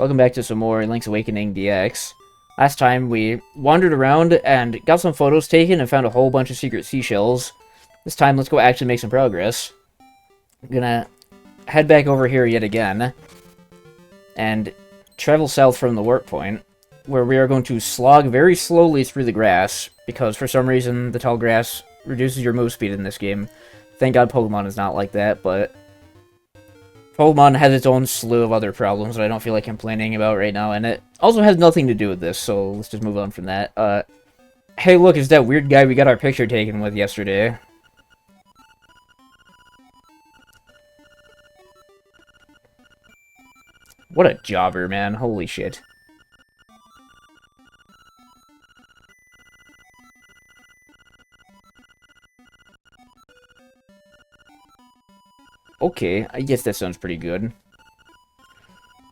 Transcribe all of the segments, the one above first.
Welcome back to some more Link's Awakening DX. Last time we wandered around and got some photos taken and found a whole bunch of secret seashells. This time let's go actually make some progress. I'm gonna head back over here yet again and travel south from the warp point, where we are going to slog very slowly through the grass, because for some reason the tall grass reduces your move speed in this game. Thank God Pokemon is not like that, but Pokemon has its own slew of other problems that I don't feel like complaining about right now, and it also has nothing to do with this, so let's just move on from that. Hey look, it's that weird guy we got our picture taken with yesterday. What a jobber, man. Holy shit. Okay, I guess that sounds pretty good.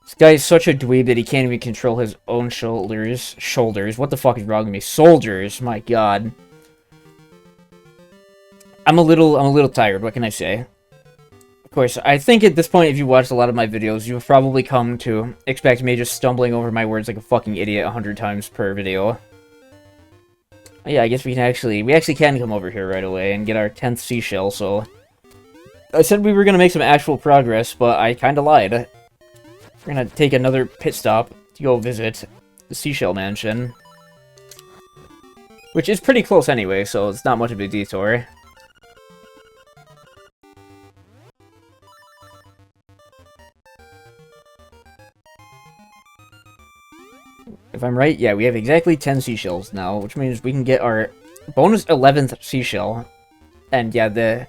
This guy is such a dweeb that he can't even control his own shoulders. What the fuck is wrong with me? Soldiers, my god. I'm a little tired, what can I say? Of course, I think at this point, if you watched a lot of my videos, you've probably come to expect me just stumbling over my words like a fucking idiot 100 times per video. Yeah, I guess we actually can come over here right away and get our 10th seashell, so I said we were going to make some actual progress, but I kind of lied. We're going to take another pit stop to go visit the Seashell Mansion, which is pretty close anyway, so it's not much of a detour. If I'm right, yeah, we have exactly 10 seashells now, which means we can get our bonus 11th seashell. And yeah, the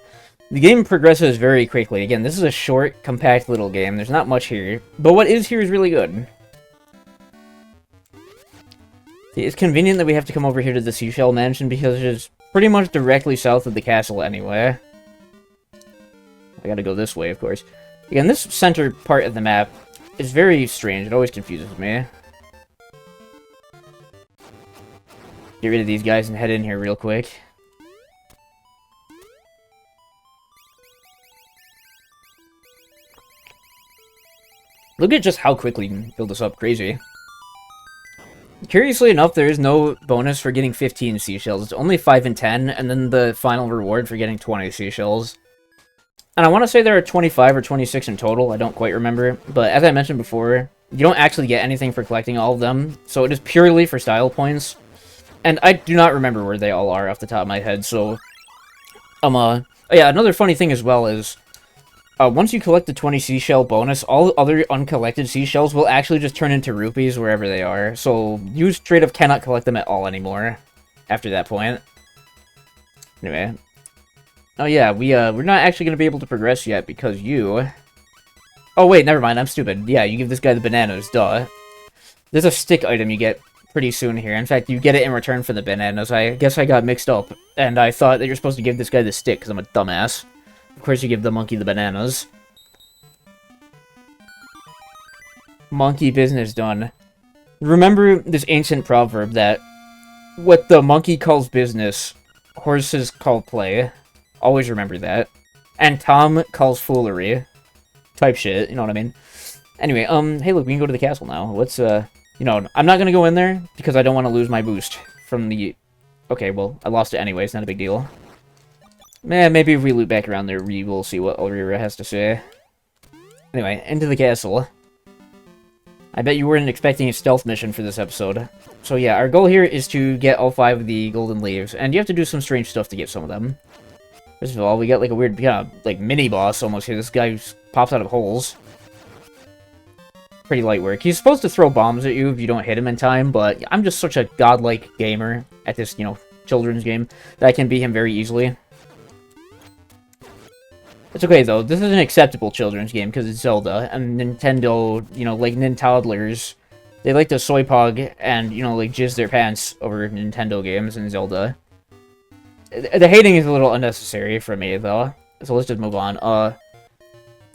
game progresses very quickly. Again, this is a short, compact little game. There's not much here. But what is here is really good. It's convenient that we have to come over here to the Seashell Mansion because it is pretty much directly south of the castle anyway. I gotta go this way, of course. Again, this center part of the map is very strange. It always confuses me. Get rid of these guys and head in here real quick. Look at just how quickly you can build this up. Crazy. Curiously enough, there is no bonus for getting 15 seashells. It's only 5 and 10, and then the final reward for getting 20 seashells. And I want to say there are 25 or 26 in total. I don't quite remember. But as I mentioned before, you don't actually get anything for collecting all of them. So it is purely for style points. And I do not remember where they all are off the top of my head. So, yeah, another funny thing as well is, once you collect the 20 seashell bonus, all other uncollected seashells will actually just turn into rupees wherever they are. So you straight up cannot collect them at all anymore after that point. Anyway. Oh yeah, we're not actually going to be able to progress yet because you... Oh wait, never mind, I'm stupid. Yeah, you give this guy the bananas, duh. There's a stick item you get pretty soon here. In fact, you get it in return for the bananas. I guess I got mixed up, and I thought that you're supposed to give this guy the stick because I'm a dumbass. Of course you give the monkey the bananas. Monkey business done. Remember this ancient proverb that what the monkey calls business, horses call play. Always remember that. And Tom calls foolery. Type shit, you know what I mean? Anyway, hey look, we can go to the castle now. Let's, you know, I'm not gonna go in there because I don't want to lose my boost from the... Okay, well, I lost it anyway, it's not a big deal. Man, maybe if we loop back around there, we will see what Aurora has to say. Anyway, into the castle. I bet you weren't expecting a stealth mission for this episode. So yeah, our goal here is to get all 5 of the golden leaves, and you have to do some strange stuff to get some of them. First of all, we got like a weird, kind of, like, mini-boss almost here. This guy pops out of holes. Pretty light work. He's supposed to throw bombs at you if you don't hit him in time, but I'm just such a godlike gamer at this, you know, children's game that I can beat him very easily. It's okay, though. This is an acceptable children's game because it's Zelda, and Nintendo, you know, like Nintoddlers, they like to soy pog and, you know, like, jizz their pants over Nintendo games and Zelda. The hating is a little unnecessary for me, though, so let's just move on.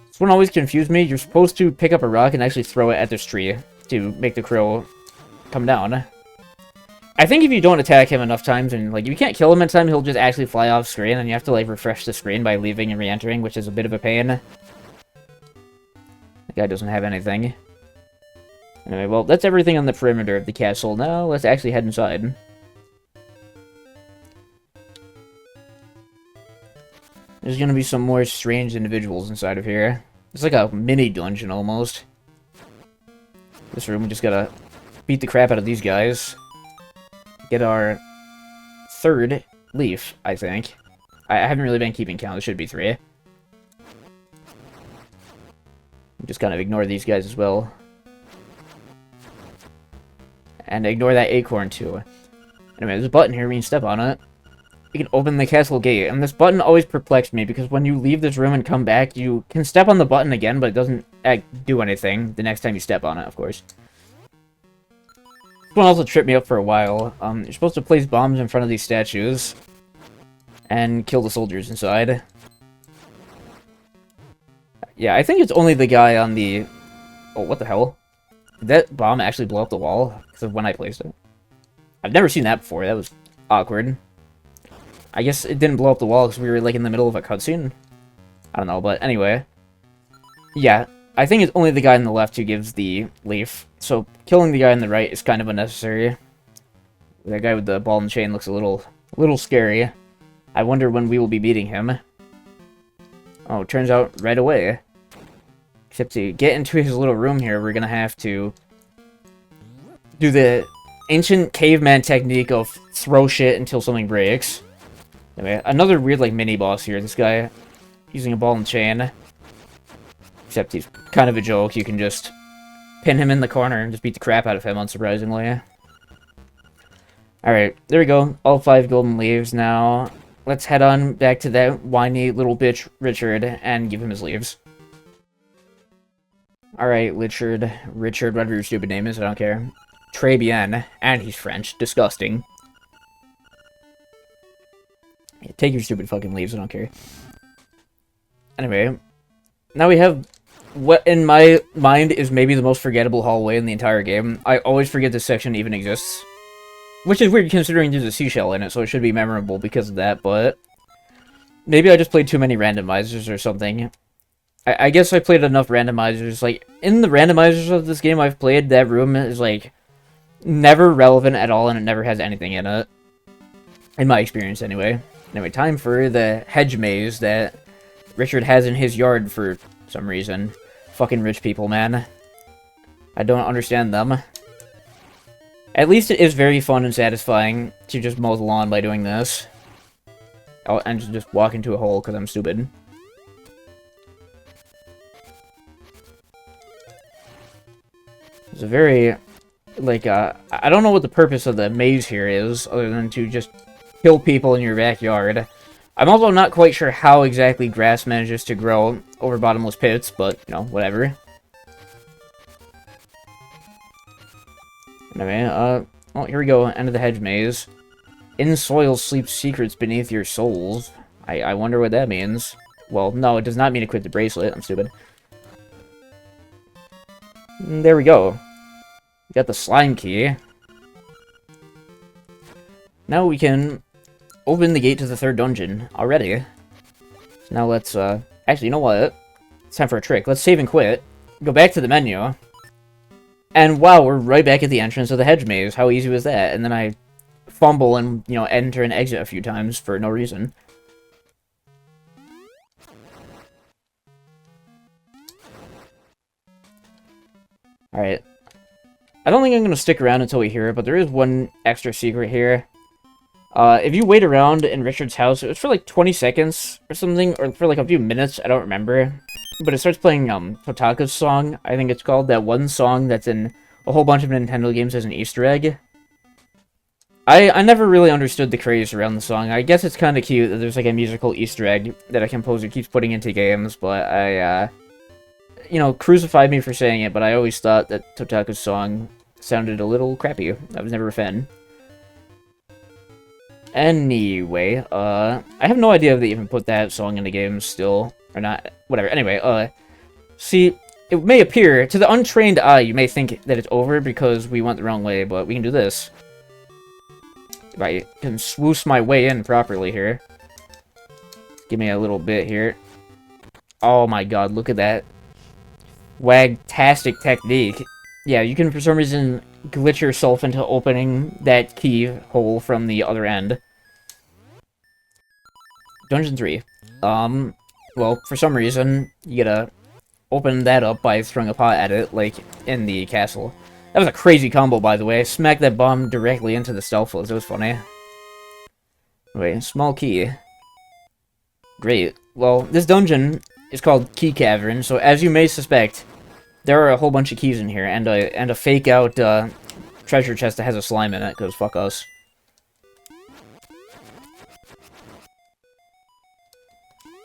This one always confused me. You're supposed to pick up a rock and actually throw it at this tree to make the crow come down. I think if you don't attack him enough times, and, like, if you can't kill him in time, he'll just actually fly off screen, and you have to, like, refresh the screen by leaving and re-entering, which is a bit of a pain. The guy doesn't have anything. Anyway, well, that's everything on the perimeter of the castle. Now, let's actually head inside. There's gonna be some more strange individuals inside of here. It's like a mini dungeon, almost. This room, we just gotta beat the crap out of these guys. Get our third leaf, I think. I haven't really been keeping count. There should be 3. Just kind of ignore these guys as well. And ignore that acorn, too. Anyway, there's a button here. We can step on it. You can open the castle gate. And this button always perplexed me, because when you leave this room and come back, you can step on the button again, but it doesn't do anything the next time you step on it, of course. This one also tripped me up for a while. You're supposed to place bombs in front of these statues and kill the soldiers inside. Yeah, I think it's only the guy on the... Oh, what the hell? Did that bomb actually blow up the wall? Because of when I placed it. I've never seen that before. That was awkward. I guess it didn't blow up the wall because we were, like, in the middle of a cutscene. I don't know, but anyway. Yeah, I think it's only the guy on the left who gives the leaf. So, killing the guy on the right is kind of unnecessary. That guy with the ball and chain looks a little scary. I wonder when we will be beating him. Oh, it turns out right away. Except to get into his little room here, we're gonna have to do the ancient caveman technique of throw shit until something breaks. Anyway, another weird, like, mini-boss here. This guy using a ball and chain. Except he's kind of a joke. You can just pin him in the corner and just beat the crap out of him, unsurprisingly. Alright, there we go. All 5 golden leaves now. Let's head on back to that whiny little bitch, Richard, and give him his leaves. Alright, Richard, whatever your stupid name is, I don't care. Très bien. And he's French. Disgusting. Yeah, take your stupid fucking leaves, I don't care. Anyway, now we have what in my mind is maybe the most forgettable hallway in the entire game. I always forget this section even exists. Which is weird considering there's a seashell in it, so it should be memorable because of that, but... Maybe I just played too many randomizers or something. I guess I played enough randomizers. Like, in the randomizers of this game I've played, that room is, like, never relevant at all, and it never has anything in it. In my experience, anyway. Anyway, time for the hedge maze that Richard has in his yard for some reason. Fucking rich people, man. I don't understand them. At least it is very fun and satisfying to just mow the lawn by doing this. Oh, and just walk into a hole because I'm stupid. It's a very, like, I don't know what the purpose of the maze here is, other than to just kill people in your backyard. I'm also not quite sure how exactly grass manages to grow over bottomless pits, but, you know, whatever. Anyway, oh, here we go, end of the hedge maze. In soil sleep secrets beneath your souls. I wonder what that means. Well, no, it does not mean to quit the bracelet, I'm stupid. There we go. We got the slime key. Now we can open the gate to the 3rd dungeon already. So now let's, actually, you know what? It's time for a trick. Let's save and quit. Go back to the menu. And wow, we're right back at the entrance of the hedge maze. How easy was that? And then I fumble and, you know, enter and exit a few times for no reason. Alright. I don't think I'm going to stick around until we hear it, but there is one extra secret here. If you wait around in Richard's house, it was for like 20 seconds or something, or for like a few minutes, I don't remember. But it starts playing, Totaka's song, I think it's called. That one song that's in a whole bunch of Nintendo games as an Easter egg. I never really understood the craze around the song. I guess it's kind of cute that there's like a musical Easter egg that a composer keeps putting into games, but you know, crucified me for saying it, but I always thought that Totaka's song sounded a little crappy. I was never a fan. Anyway, I have no idea if they even put that song in the game still, or not. Whatever, anyway, see, it may appear, to the untrained eye, you may think that it's over because we went the wrong way, but we can do this. If I can swoosh my way in properly here. Give me a little bit here. Oh my god, look at that. Wagtastic technique. Yeah, you can for some reason glitch yourself into opening that key hole from the other end. Dungeon 3. Well, for some reason, you gotta open that up by throwing a pot at it, like in the castle. That was a crazy combo, by the way. I smacked that bomb directly into the stealth flows. It was funny. Wait, small key. Great. Well, this dungeon is called Key Cavern, so as you may suspect, there are a whole bunch of keys in here, and a fake-out treasure chest that has a slime in it, because fuck us.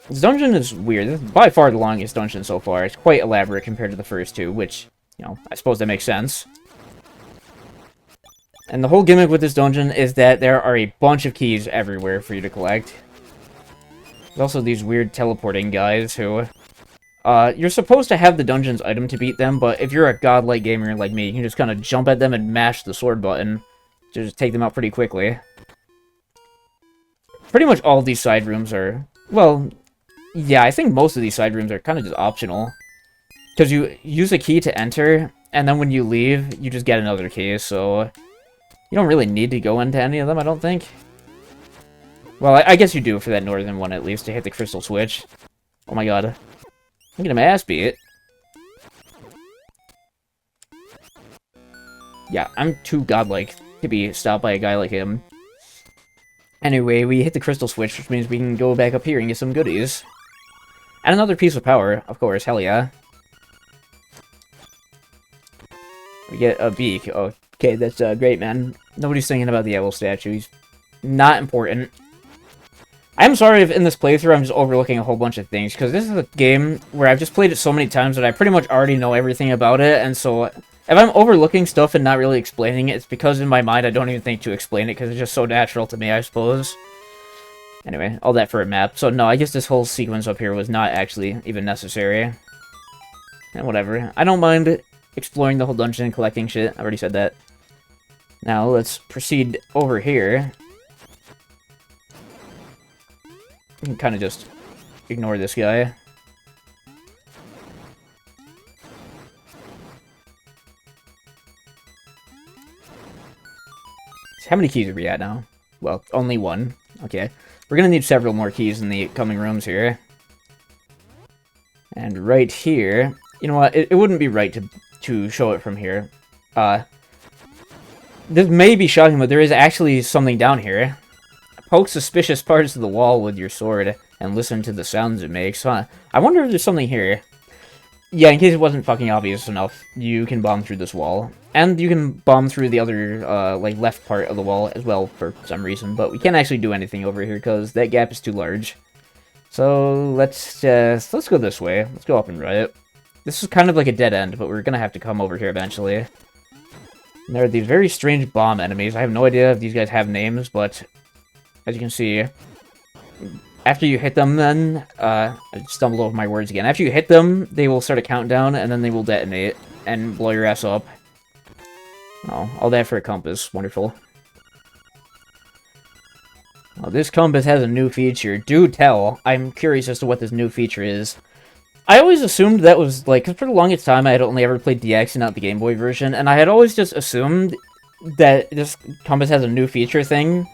This dungeon is weird. This is by far the longest dungeon so far. It's quite elaborate compared to the first two, which, you know, I suppose that makes sense. And the whole gimmick with this dungeon is that there are a bunch of keys everywhere for you to collect. There's also these weird teleporting guys who... you're supposed to have the dungeon's item to beat them, but if you're a godlike gamer like me, you can just kind of jump at them and mash the sword button to just take them out pretty quickly. Pretty much all of these side rooms are... Well, yeah, I think most of these side rooms are kind of just optional. Because you use a key to enter, and then when you leave, you just get another key, so... You don't really need to go into any of them, I don't think. Well, I guess you do for that northern one, at least, to hit the crystal switch. Oh my god. I'm getting my ass beat. Yeah, I'm too godlike to be stopped by a guy like him. Anyway, we hit the crystal switch, which means we can go back up here and get some goodies. And another piece of power, of course, hell yeah. We get a beak. Okay, that's great, man. Nobody's thinking about the owl statue. He's not important. I'm sorry if in this playthrough I'm just overlooking a whole bunch of things, because this is a game where I've just played it so many times that I pretty much already know everything about it, and so if I'm overlooking stuff and not really explaining it, it's because in my mind I don't even think to explain it, because it's just so natural to me, I suppose. Anyway, all that for a map. So no, I guess this whole sequence up here was not actually even necessary. And whatever. I don't mind exploring the whole dungeon and collecting shit. I already said that. Now, let's proceed over here. You can kind of just ignore this guy. So how many keys are we at now? Well, only one. Okay. We're gonna need several more keys in the coming rooms here. And right here... You know what? It wouldn't be right to show it from here. This may be shocking, but there is actually something down here. Poke suspicious parts of the wall with your sword and listen to the sounds it makes, huh? I wonder if there's something here. Yeah, in case it wasn't fucking obvious enough, you can bomb through this wall. And you can bomb through the other, like, left part of the wall as well for some reason, but we can't actually do anything over here because that gap is too large. So, let's go this way. Let's go up and right. This is kind of like a dead end, but we're gonna have to come over here eventually. And there are these very strange bomb enemies. I have no idea if these guys have names, but as you can see, after you hit them then, I stumbled over my words again. After you hit them, they will start a countdown, and then they will detonate and blow your ass up. Oh, all that for a compass. Wonderful. Well, this compass has a new feature. Do tell. I'm curious as to what this new feature is. I always assumed that was, like, because for the longest time I had only ever played DX and not the Game Boy version, and I had always just assumed that this compass has a new feature thing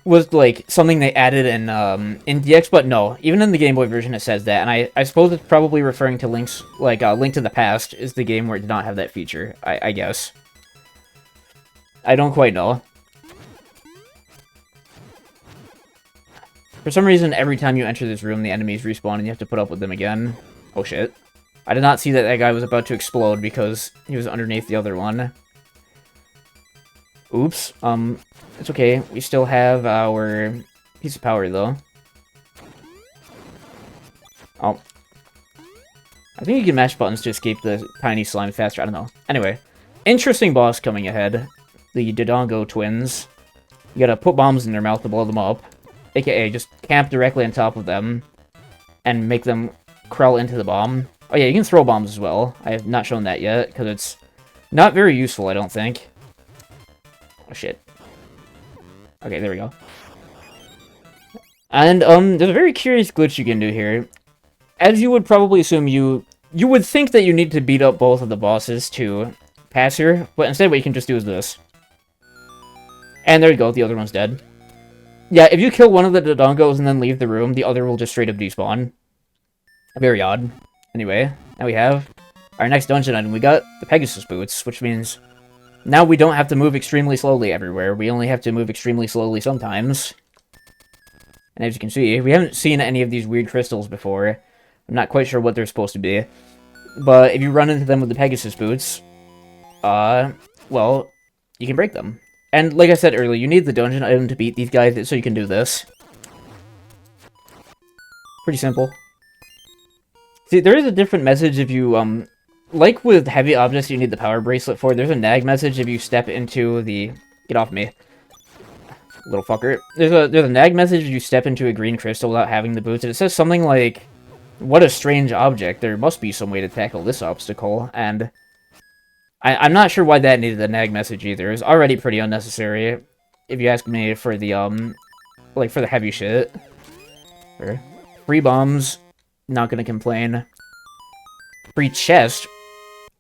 was, like, something they added in DX, but no, even in the Game Boy version it says that, and I suppose it's probably referring to Link's, like, Link to the Past is the game where it did not have that feature, I guess. I don't quite know. For some reason, every time you enter this room, the enemies respawn and you have to put up with them again. Oh shit. I did not see that that guy was about to explode because he was underneath the other one. Oops. It's okay. We still have our piece of power, though. Oh. I think you can mash buttons to escape the tiny slime faster. I don't know. Anyway. Interesting boss coming ahead. The Dodongo twins. You gotta put bombs in their mouth to blow them up. AKA, just camp directly on top of them. And make them crawl into the bomb. Oh yeah, you can throw bombs as well. I have not shown that yet, because it's not very useful, I don't think. Oh shit. Okay, there we go. And, there's a very curious glitch you can do here. As you would probably assume, you would think that you need to beat up both of the bosses to pass here, but instead what you can just do is this. And there you go, the other one's dead. Yeah, if you kill one of the Dodongos and then leave the room, the other will just straight up despawn. Very odd. Anyway, now we have our next dungeon item. We got the Pegasus boots, which means now we don't have to move extremely slowly everywhere. We only have to move extremely slowly sometimes. And as you can see, we haven't seen any of these weird crystals before. I'm not quite sure what they're supposed to be. But if you run into them with the Pegasus boots, well, you can break them. And like I said earlier, you need the dungeon item to beat these guys so you can do this. Pretty simple. See, there is a different message if you, like with heavy objects you need the power bracelet for, there's a nag message if you step into the... Get off me. Little fucker. There's a nag message if you step into a green crystal without having the boots, and it says something like, what a strange object, there must be some way to tackle this obstacle, and I'm not sure why that needed a nag message either. It's already pretty unnecessary, if you ask me, for the, like, for the heavy shit. Free bombs, not gonna complain. Free chest,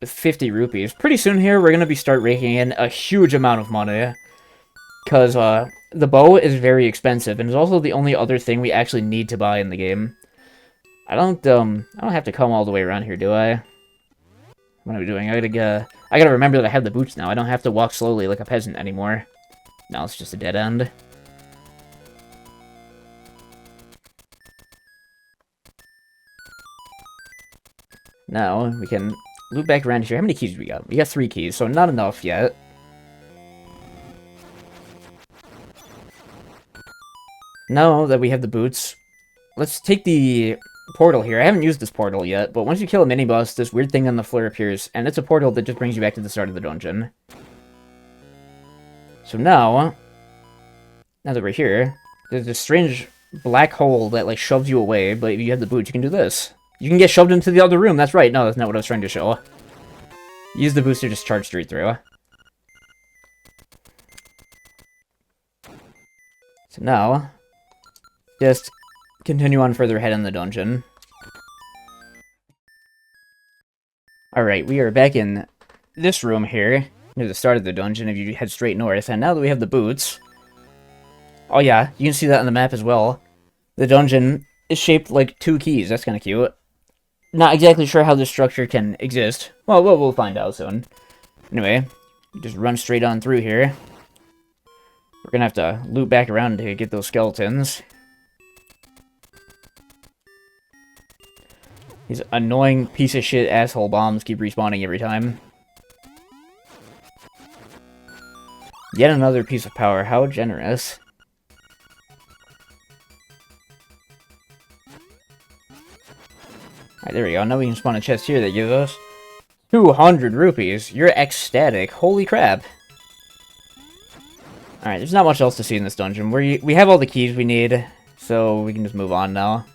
with 50 rupees. Pretty soon here, we're gonna start raking in a huge amount of money, because, the bow is very expensive, and it's also the only other thing we actually need to buy in the game. I don't have to come all the way around here, do I? What am I doing? I gotta remember that I have the boots now. I don't have to walk slowly like a peasant anymore. Now it's just a dead end. Now, we can loop back around here. How many keys do we got? We got 3 keys, so not enough yet. Now that we have the boots, let's take the portal here. I haven't used this portal yet, but once you kill a mini-boss, this weird thing on the floor appears, and it's a portal that just brings you back to the start of the dungeon. So now that we're here, there's this strange black hole that, like, shoves you away, but if you have the boots, you can do this. You can get shoved into the other room, that's right. No, that's not what I was trying to show. Use the booster, just charge straight through. So now, just continue on further ahead in the dungeon. Alright, we are back in this room here, near the start of the dungeon if you head straight north, and now that we have the boots... Oh yeah, you can see that on the map as well. The dungeon is shaped like 2 keys, that's kinda cute. Not exactly sure how this structure can exist. Well, we'll find out soon. Anyway, just run straight on through here. We're gonna have to loop back around to get those skeletons. These annoying piece of shit asshole bombs keep respawning every time. Yet another piece of power, how generous. Alright, there we go. Now we can spawn a chest here that gives us 200 rupees. You're ecstatic. Holy crap. Alright, there's not much else to see in this dungeon. We have all the keys we need, so we can just move on now.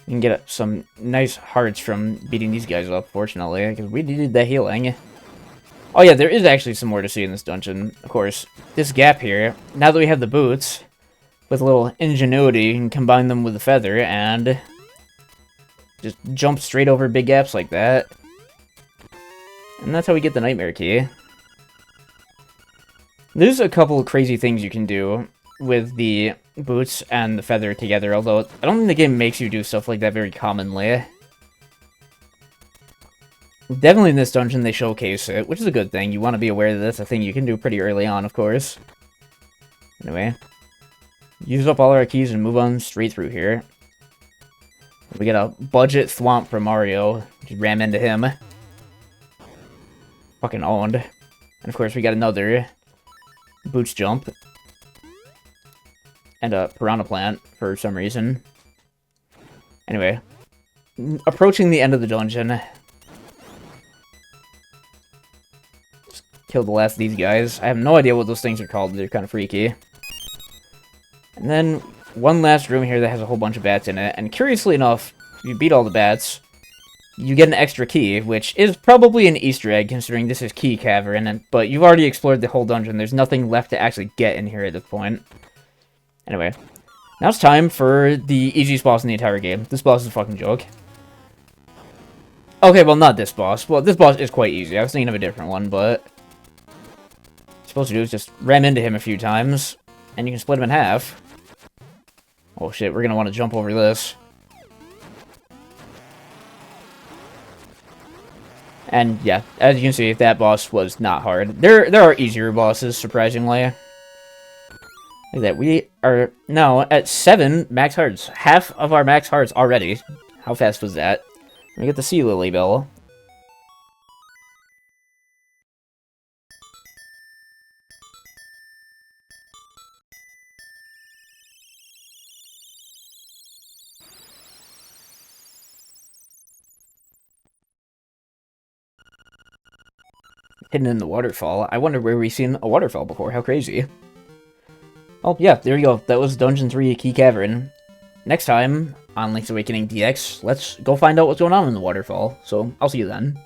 You can get some nice hearts from beating these guys up, fortunately, because we needed the healing. Oh yeah, there is actually some more to see in this dungeon, of course. This gap here, now that we have the boots, with a little ingenuity, you can combine them with the feather, and just jump straight over big gaps like that. And that's how we get the Nightmare Key. There's a couple of crazy things you can do with the boots and the feather together, although I don't think the game makes you do stuff like that very commonly. Definitely in this dungeon they showcase it, which is a good thing. You want to be aware that that's a thing you can do pretty early on, of course. Anyway, use up all our keys and move on straight through here. We get a budget thwomp from Mario. Just ram into him. Fucking owned. And of course we got another boots jump. And a piranha plant, for some reason. Anyway. Approaching the end of the dungeon. Just kill the last of these guys. I have no idea what those things are called, they're kind of freaky. And then, one last room here that has a whole bunch of bats in it, and curiously enough, if you beat all the bats, you get an extra key, which is probably an Easter egg, considering this is Key Cavern, but you've already explored the whole dungeon, there's nothing left to actually get in here at this point. Anyway, now it's time for the easiest boss in the entire game. This boss is a fucking joke. Okay, well, not this boss. Well, this boss is quite easy. I was thinking of a different one, but... What you're supposed to do is just ram into him a few times, and you can split him in half. Oh shit, we're gonna want to jump over this. And yeah, as you can see, that boss was not hard. There are easier bosses, surprisingly. Look at that, we are now at 7 max hearts. Half of our max hearts already. How fast was that? Let me get the Sea Lily Bell. Hidden in the waterfall. I wonder where we've seen a waterfall before. How crazy. Oh, yeah, there you go. That was Dungeon 3 Key Cavern. Next time on Link's Awakening DX, let's go find out what's going on in the waterfall. So, I'll see you then.